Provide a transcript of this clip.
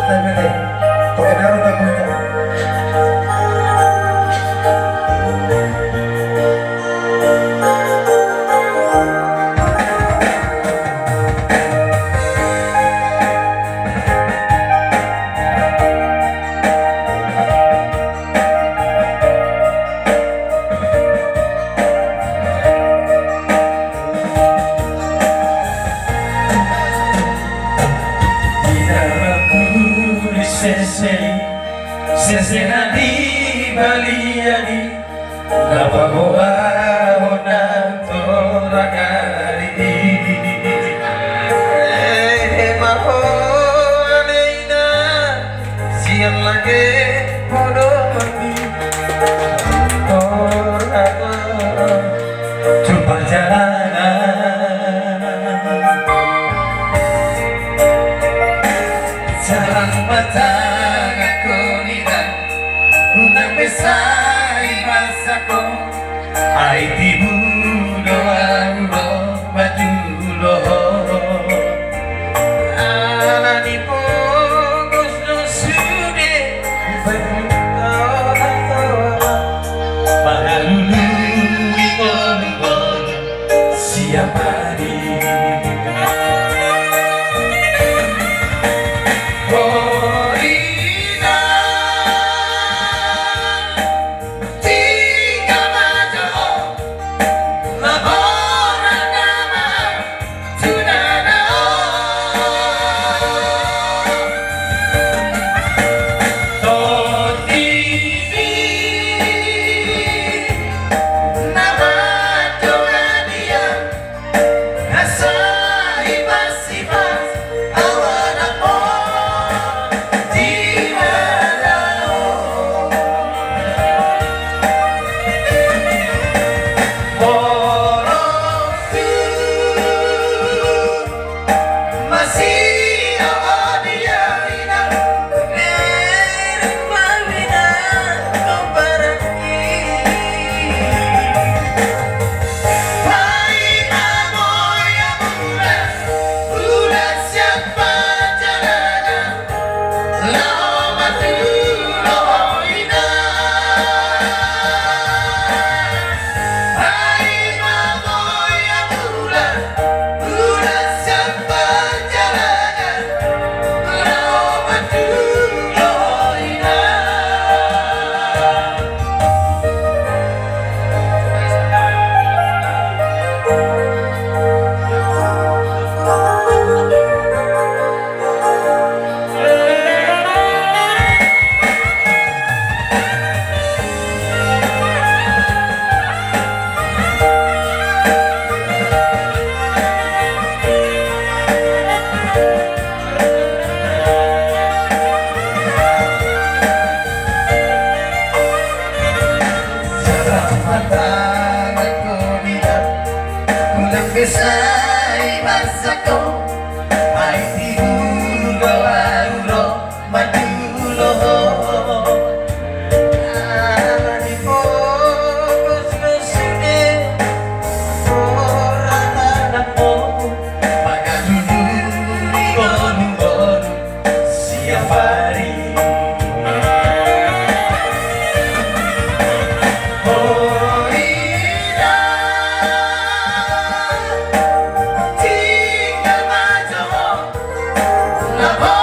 bete, porque me arruga mucho. Sesena di baliani napagoahona torakari mahoneina siang lagi bodoh mati toraka jumpa jalanan jalan matang aku nida unang besai masako ay tibulo aro majulo alani po gusto sude pangaluluwi ko siapa di besai masako ay tibulo aro majulo alani po gusto sude orang po pagaluluwi ko siapa rin Love